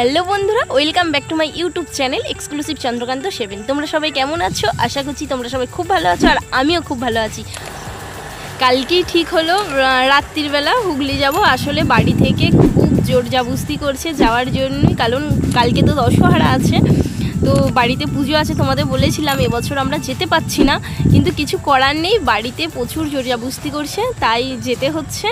Hello বন্ধুরা, welcome back to my YouTube channel exclusive Chandrakant 7। তোমরা সবাই কেমন আছো? আশা করছি তোমরা সবাই খুব ভালো আছো, আর আমিও খুব ভালো আছি। কালকেই ঠিক হলো রাত্রিবেলা হুগলি যাব। আসলে বাড়ি থেকে খুব জোর জাবস্তি করছে যাওয়ার জন্যই, কারণ কালকে তো দশহরা আছে, তো বাড়িতে পুজো আছে। তোমাদের বলেছিলাম এবছর আমরা যেতে পারছি না, কিন্তু কিছু করার নেই, বাড়িতে প্রচুর জোর জাবস্তি করছে, তাই যেতে হচ্ছে।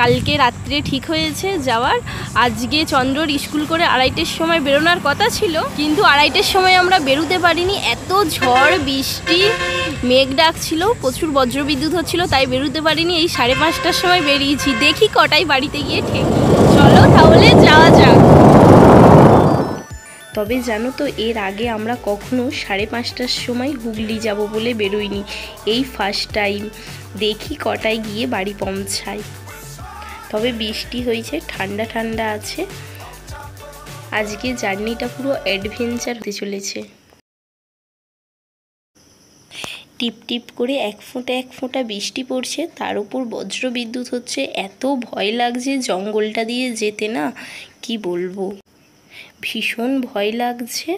কালকে রাত্রে ঠিক হয়েছে যাওয়ার। আজকে চন্দ্রর স্কুল করে 2:30-র সময় বেরোনোর কথা ছিল, কিন্তু 2:30-র সময় আমরা বেরোতে পারিনি। এত ঝড় বৃষ্টি, মেঘ ডাকছিল, প্রচুর বজ্রবিদ্যুৎ হচ্ছিল, তাই বেরোতে পারিনি। এই 5:30-টার সময় বেরিয়েছি, দেখি কটায় বাড়িতে গিয়ে ঠিক। চলো তাহলে যাওয়া যাক। তবে জানো তো, এর আগে আমরা কখনো 5:30-টার সময় হুগলি যাব বলে বেরোইনি, এই ফার্স্ট টাইম। দেখি কটায় গিয়ে বাড়ি পৌঁছাই। তবে বৃষ্টি হয়েছে, ঠান্ডা ঠান্ডা আছে। আজকে জার্নিটা পুরো অ্যাডভেঞ্চার হতে চলেছে। টিপ টিপ করে এক ফোঁটা বৃষ্টি পড়ছে, তার উপর বজ্রবিদ্যুৎ হচ্ছে। এত ভয় লাগছে জঙ্গলটা দিয়ে যেতে, না কি বলবো, ভীষণ ভয় লাগছে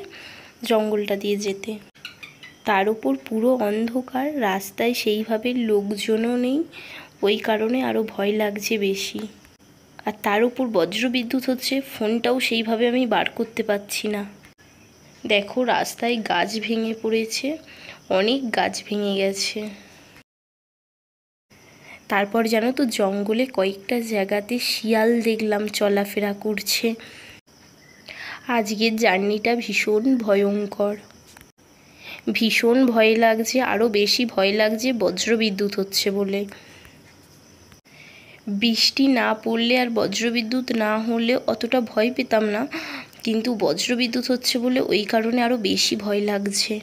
জঙ্গলটা দিয়ে যেতে। তার উপর পুরো অন্ধকার, রাস্তায় সেইভাবে লোকজনও নেই, ওই কারণে আরও ভয় লাগছে বেশি। আর তার উপর বজ্রবিদ্যুৎ হচ্ছে, ফোনটাও সেইভাবে আমি বার করতে পারছি না। দেখো রাস্তায় গাছ ভেঙে পড়েছে, অনেক গাছ ভেঙে গেছে। তারপর জানো তো, জঙ্গলে কয়েকটা জায়গাতে শিয়াল দেখলাম চলাফেরা করছে। আজকের জার্নিটা ভীষণ ভয়ঙ্কর, ভীষণ ভয় লাগছে। আরও বেশি ভয় লাগছে বজ্রবিদ্যুৎ হচ্ছে বলে। বৃষ্টি না পড়লে আর বজ্রবিদ্যুৎ না হলে অতটা ভয় পেতাম না, কিন্তু বজ্রবিদ্যুৎ হচ্ছে বলে ওই কারণে আরও বেশি ভয় লাগছে।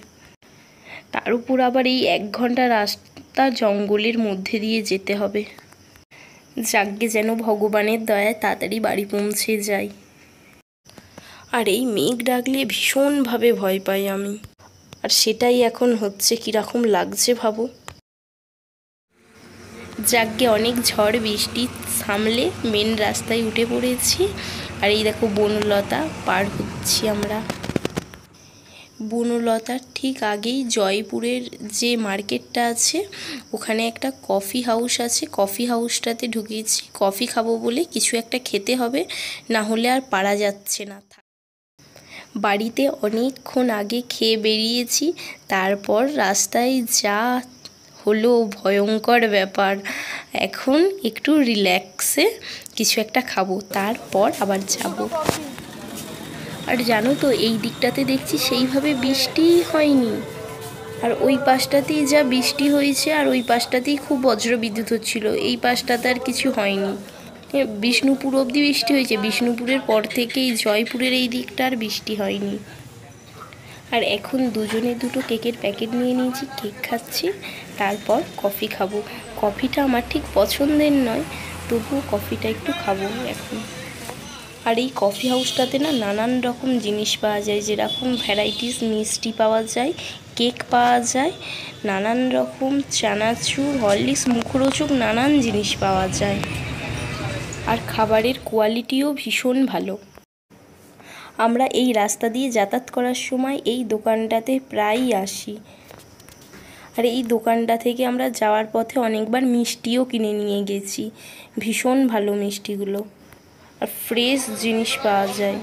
তার উপর আবার এই 1 ঘন্টা রাস্তা জঙ্গলের মধ্যে দিয়ে যেতে হবে। যাগ্গে যেন ভগবানের দয়ায় তাড়াতাড়ি বাড়ি পৌঁছে যাই। আর এই মেঘ ডাকলে ভীষণভাবে ভয় পাই আমি, আর সেটাই এখন হচ্ছে। কীরকম লাগছে ভাবো। যাগ্গে অনেক ঝড় বৃষ্টি সামলে মেন রাস্তায় উঠে পড়েছি। আর এই দেখো বনলতা পার হচ্ছি আমরা। বনলতার ঠিক আগেই জয়পুরের যে মার্কেটটা আছে, ওখানে একটা কফি হাউস আছে। কফি হাউসটাতে ঢুকেছি, কফি খাবো বলে। কিছু একটা খেতে হবে, না হলে আর পারা যাচ্ছে না। বাড়িতে অনেকক্ষণ আগে খেয়ে বেরিয়েছি, তারপর রাস্তায় যা হলো ভয়ঙ্কর ব্যাপার। এখন একটু রিল্যাক্সে কিছু একটা খাবো, তারপর আবার যাব। আর জানো তো, এই দিকটাতে দেখছি সেইভাবে বৃষ্টি হয়নি, আর ওই পাশটাতেই যা বৃষ্টি হয়েছে, আর ওই পাশটাতেই খুব বজ্রবিদ্যুৎ হচ্ছিল। এই পাশটাতে আর কিছু হয়নি। বিষ্ণুপুর অবধি বৃষ্টি হয়েছে, বিষ্ণুপুরের পর থেকেই জয়পুরের এই দিকটা আর বৃষ্টি হয়নি। আর এখন দুজনে দুটো কেকের প্যাকেট নিয়ে নিয়েছি, কেক খাচ্ছি, তারপর কফি খাবো। কফিটা আমার ঠিক পছন্দের নয়, তবুও কফিটা একটু খাবো এখন। আর এই কফি হাউসটাতে না নানান রকম জিনিস পাওয়া যায়, যেরকম ভ্যারাইটিস মিষ্টি পাওয়া যায়, কেক পাওয়া যায়, নানান রকম চানাচুর, হরলিক্স, মুখরোচক নানান জিনিস পাওয়া যায়। আর খাবারের কোয়ালিটিও ভীষণ ভালো। আমরা এই রাস্তা দিয়ে যাতায়াত করার সময় এই দোকানটাতে প্রায়ই আসি। আর এই দোকানটা থেকে আমরা যাওয়ার পথে অনেকবার মিষ্টিও কিনে নিয়ে গেছি। ভীষণ ভালো মিষ্টিগুলো, আর ফ্রেশ জিনিস পাওয়া যায়।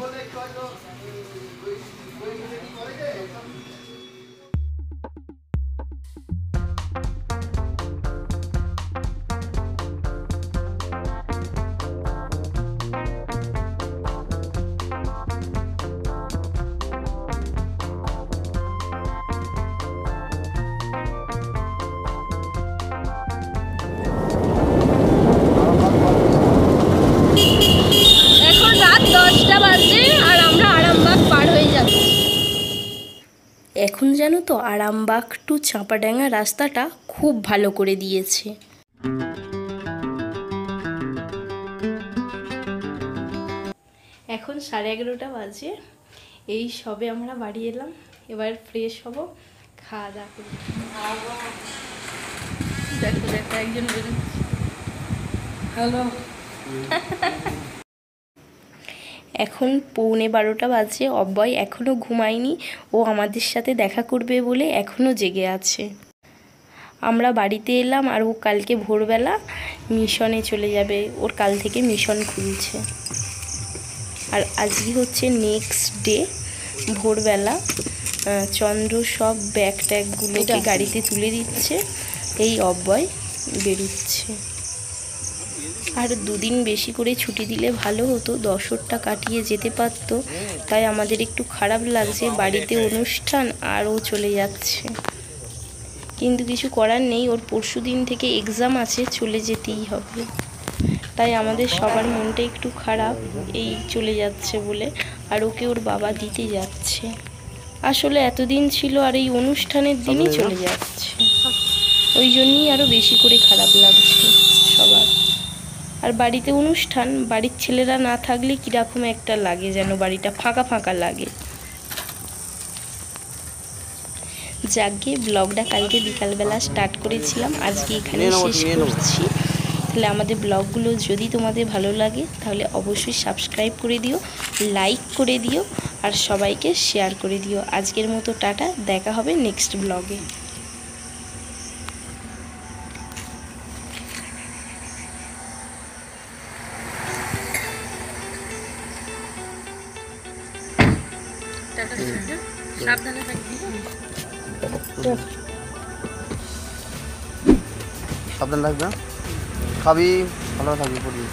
এখন রাত 10টা বাজে, আর আমরা আরামবাগ পার হয়ে যাচ্ছি। এখন জানো তো, আরামবাগ টু চাঁপাডাঙ্গা রাস্তাটা খুব ভালো করে দিয়েছে। এখন 11:30 বাজে, এই সবে আমরা বাড়ি এলাম। এবার ফ্রেশ হব, খাওয়া দাওয়া করব। দেখো দেখো একজন বেরোচ্ছে। হ্যালো। এখন 11:15 বাজে, অব্যয় এখনও ঘুমায়নি। ও আমাদের সাথে দেখা করবে বলে এখনও জেগে আছে। আমরা বাড়িতে এলাম আর ও কালকে ভোরবেলা মিশনে চলে যাবে, ওর কাল থেকে মিশন খুলছে। আর আজকে হচ্ছে নেক্সট ডে। ভোরবেলা চন্দ্র সব ব্যাগ ট্যাগগুলোকে গাড়িতে তুলে দিচ্ছে, এই অব্যয় বেরোচ্ছে। আর 2 দিন বেশি করে ছুটি দিলে ভালো হতো, দশরটা কাটিয়ে যেতে পারতো। তাই আমাদের একটু খারাপ লাগছে, বাড়িতে অনুষ্ঠান আর ও চলে যাচ্ছে। কিন্তু কিছু করার নেই, ওর পরশু দিন থেকে এক্সাম আছে, চলে যেতেই হবে। তাই আমাদের সবার মনটা একটু খারাপ, এই চলে যাচ্ছে বলে। আর ওকে ওর বাবা দিতে যাচ্ছে। আসলে এতদিন ছিল আর এই অনুষ্ঠানের দিনই চলে যাচ্ছে, ওই জন্যই আরও বেশি করে খারাপ লাগছে সবার। আর বাড়িতে অনুষ্ঠান, বাড়ির ছেলেরা না থাকলে কীরকম একটা লাগে, যেন বাড়িটা ফাঁকা ফাঁকা লাগে। যাকে ব্লগটা কালকে বিকালবেলা স্টার্ট করেছিলাম, আজকে এখানে শেষ করছি। তাহলে আমাদের ব্লগগুলো যদি তোমাদের ভালো লাগে তাহলে অবশ্যই সাবস্ক্রাইব করে দিও, লাইক করে দিও আর সবাইকে শেয়ার করে দিও। আজকের মতো টাটা, দেখা হবে নেক্সট ব্লগে। সাবধানে থাকবি, সাবধান থাকবে, খাবি, ভালো থাকবি, পড়বি।